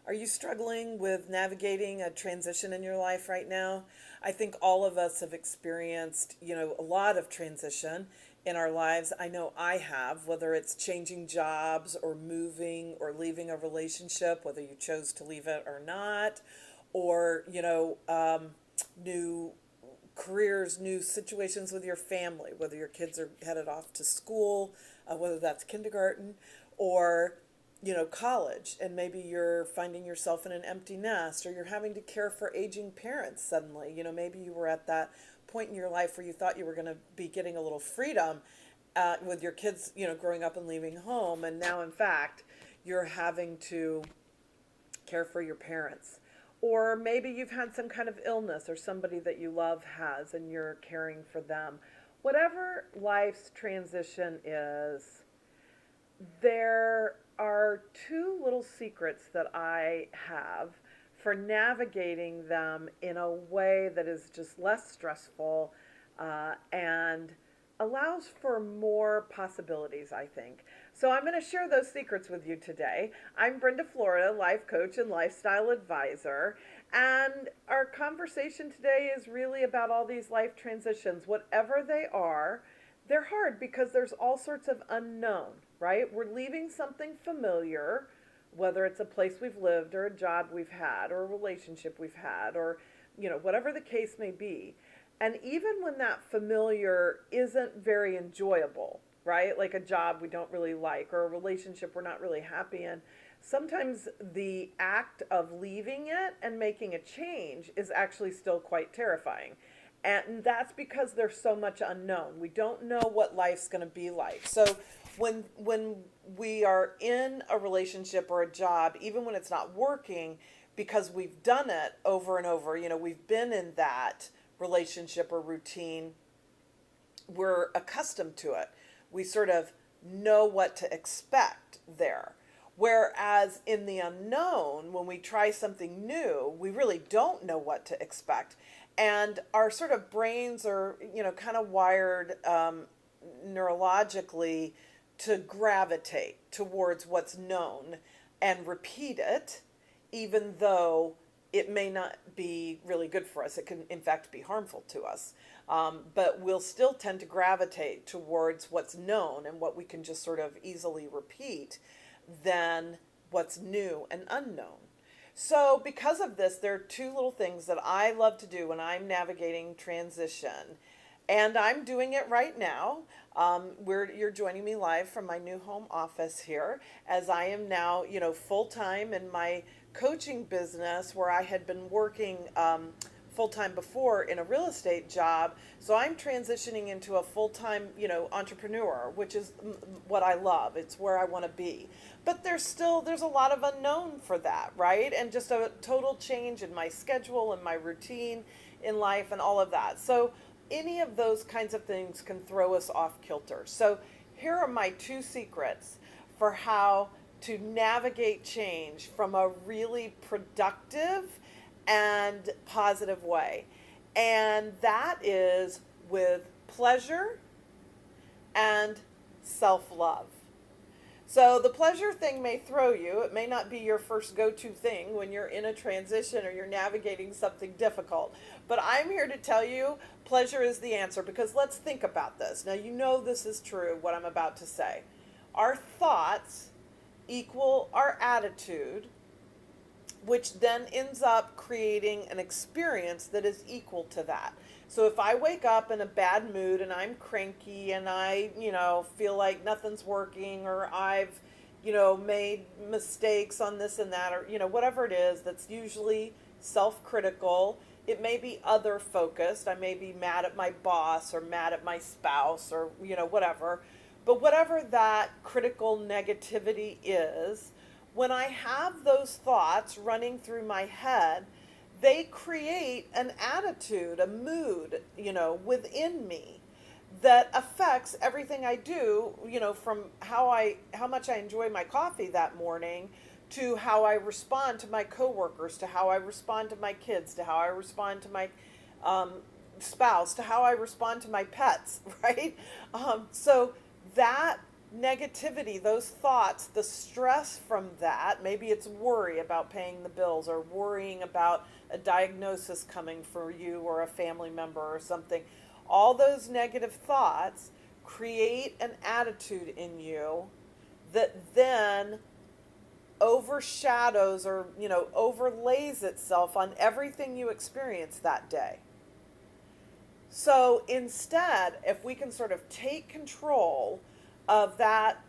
Are you struggling with navigating a transition in your life right now? I think all of us have experienced, a lot of transition in our lives. I know I have, whether it's changing jobs or moving or leaving a relationship, whether you chose to leave it or not, or, new careers, new situations with your family, whether your kids are headed off to school, whether that's kindergarten or college, and maybe you're finding yourself in an empty nest, or you're having to care for aging parents suddenly. Maybe you were at that point in your life where you thought you were going to be getting a little freedom with your kids, growing up and leaving home, and now in fact you're having to care for your parents. Or maybe you've had some kind of illness or somebody that you love has and you're caring for them. Whatever life's transition is, there are two little secrets that I have for navigating them in a way that is just less stressful and allows for more possibilities, I think. So I'm going to share those secrets with you today. I'm Brenda, Florida, life coach and lifestyle advisor. And our conversation today is really about all these life transitions. Whatever they are, they're hard because there's all sorts of unknown, right? We're leaving something familiar, whether it's a place we've lived or a job we've had or a relationship we've had or, whatever the case may be. And even when that familiar isn't very enjoyable, right? Like a job we don't really like or a relationship we're not really happy in, sometimes the act of leaving it and making a change is actually still quite terrifying. And that's because there's so much unknown. We don't know what life's going to be like. So when we are in a relationship or a job, even when it's not working, because we've done it over and over, we've been in that relationship or routine, we're accustomed to it. We sort of know what to expect there. Whereas in the unknown, when we try something new, we really don't know what to expect. And our sort of brains are, kind of wired neurologically to gravitate towards what's known and repeat it, even though it may not be really good for us. It can, in fact, be harmful to us. But we'll still tend to gravitate towards what's known and what we can just sort of easily repeat than what's new and unknown. So because of this, there are two little things that I love to do when I'm navigating transition. And I'm doing it right now. You're joining me live from my new home office here, as I am now, full-time in my coaching business where I had been working full-time before in a real estate job. So I'm transitioning into a full-time, entrepreneur, which is what I love. It's where I want to be. But there's a lot of unknown for that, right? And just a total change in my schedule and my routine in life and all of that. So any of those kinds of things can throw us off kilter. So here are my two secrets for how to navigate change from a really productive and positive way. And that is with pleasure and self-love. So the pleasure thing may throw you. It may not be your first go-to thing when you're in a transition or you're navigating something difficult. But I'm here to tell you pleasure is the answer, because let's think about this. Now, this is true, what I'm about to say. Our thoughts equal our attitude, which then ends up creating an experience that is equal to that. So if I wake up in a bad mood and I'm cranky and I, feel like nothing's working, or I've, made mistakes on this and that, or, whatever it is, that's usually self-critical. It may be other focused. I may be mad at my boss or mad at my spouse or, whatever. But whatever that critical negativity is, when I have those thoughts running through my head, they create an attitude, a mood, within me that affects everything I do, from how much I enjoy my coffee that morning, to how I respond to my coworkers, to how I respond to my kids, to how I respond to my spouse, to how I respond to my pets, right? So that negativity, those thoughts, the stress from that, maybe it's worry about paying the bills or worrying about a diagnosis coming for you or a family member or something. All those negative thoughts create an attitude in you that then overshadows or, overlays itself on everything you experience that day. So instead, if we can sort of take control of that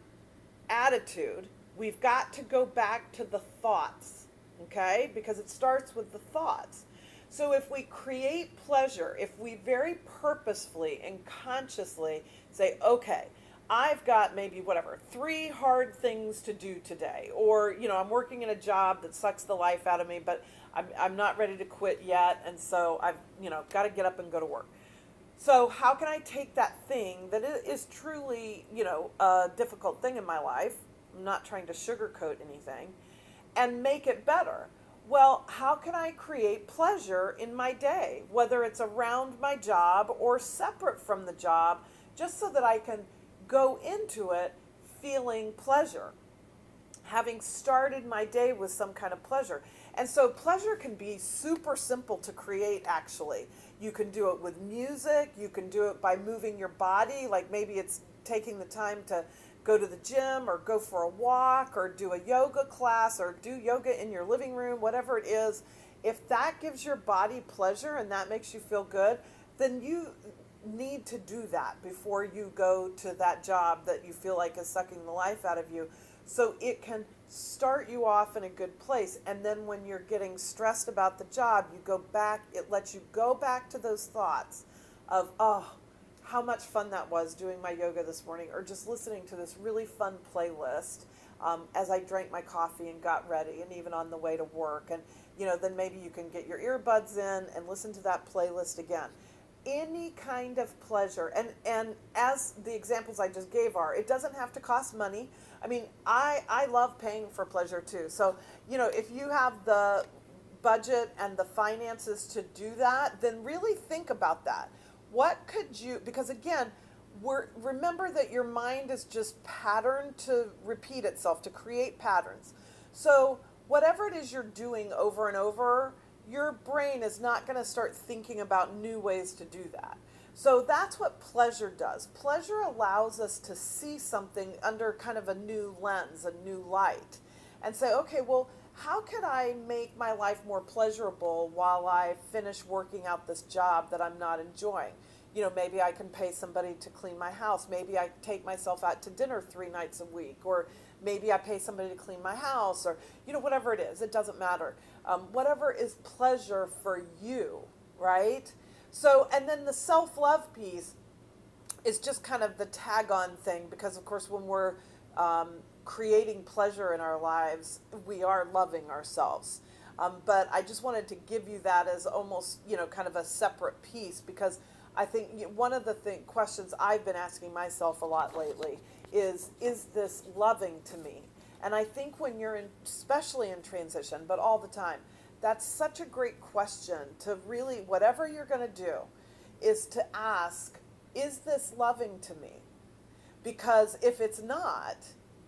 attitude, we've got to go back to the thoughts, okay? Because it starts with the thoughts. So if we create pleasure, if we very purposefully and consciously say, okay, I've got maybe 3 hard things to do today, or, I'm working in a job that sucks the life out of me, but I'm not ready to quit yet, and so I've, got to get up and go to work. So how can I take that thing that is truly, a difficult thing in my life? I'm not trying to sugarcoat anything, and make it better. Well, how can I create pleasure in my day, whether it's around my job or separate from the job, just so that I can go into it feeling pleasure, having started my day with some kind of pleasure. And so pleasure can be super simple to create, actually. You can do it with music, you can do it by moving your body, like maybe it's taking the time to go to the gym or go for a walk or do a yoga class or do yoga in your living room, whatever it is. If that gives your body pleasure and that makes you feel good, then you need to do that before you go to that job that you feel like is sucking the life out of you. So it can start you off in a good place. And then when you're getting stressed about the job, you go back, it lets you go back to those thoughts of, oh, how much fun that was doing my yoga this morning, or just listening to this really fun playlist as I drank my coffee and got ready, and even on the way to work. And, then maybe you can get your earbuds in and listen to that playlist again. Any kind of pleasure. And as the examples I just gave are, it doesn't have to cost money. I mean, I love paying for pleasure too. So, if you have the budget and the finances to do that, then really think about that. What could you, because again, remember that your mind is just patterned to repeat itself, to create patterns. So whatever it is you're doing over and over, your brain is not going to start thinking about new ways to do that. So that's what pleasure does. Pleasure allows us to see something under kind of a new lens, a new light, and say, okay, well, how could I make my life more pleasurable while I finish working out this job that I'm not enjoying? Maybe I can pay somebody to clean my house. Maybe I take myself out to dinner 3 nights a week, or maybe I pay somebody to clean my house, or, whatever it is, it doesn't matter. Whatever is pleasure for you, right? So, and then the self-love piece is just kind of the tag-on thing, because of course when we're creating pleasure in our lives, we are loving ourselves. But I just wanted to give you that as almost, kind of a separate piece, because I think one of the questions I've been asking myself a lot lately is this loving to me? And I think when you're especially in transition, but all the time, that's such a great question to really, whatever you're going to do, is to ask, is this loving to me? Because if it's not,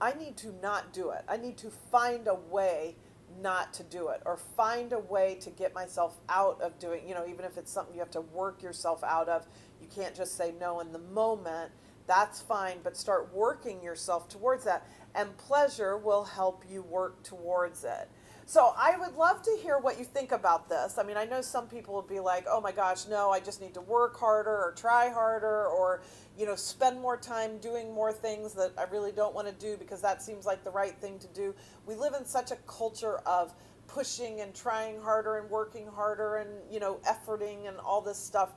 I need to not do it. I need to find a way not to do it, or find a way to get myself out of doing, even if it's something you have to work yourself out of. You can't just say no in the moment. That's fine, but start working yourself towards that, and pleasure will help you work towards it. So I would love to hear what you think about this. I mean, I know some people would be like, oh my gosh, no, I just need to work harder or try harder, or, spend more time doing more things that I really don't want to do because that seems like the right thing to do. We live in such a culture of pushing and trying harder and working harder and, efforting and all this stuff.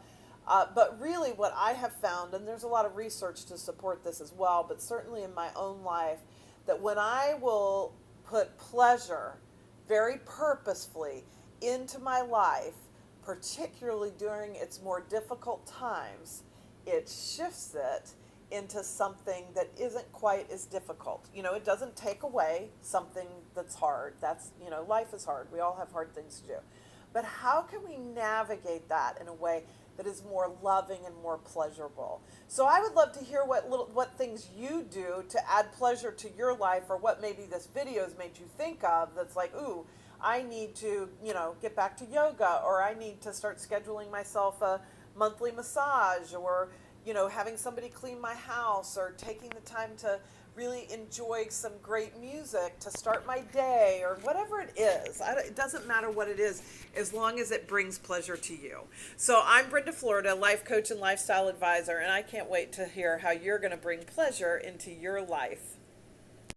But really what I have found, and there's a lot of research to support this as well, but certainly in my own life, that when I will put pleasure very purposefully into my life, particularly during its more difficult times, it shifts it into something that isn't quite as difficult. It doesn't take away something that's hard. That's, life is hard. We all have hard things to do. But how can we navigate that in a way that is more loving and more pleasurable. So I would love to hear what things you do to add pleasure to your life, or what maybe this video has made you think of that's like, ooh, I need to, get back to yoga, or I need to start scheduling myself a monthly massage, or, having somebody clean my house, or taking the time to really enjoy some great music to start my day, or whatever it is. It doesn't matter what it is, as long as it brings pleasure to you. So I'm Brenda Florida, life coach and lifestyle advisor, and I can't wait to hear how you're going to bring pleasure into your life.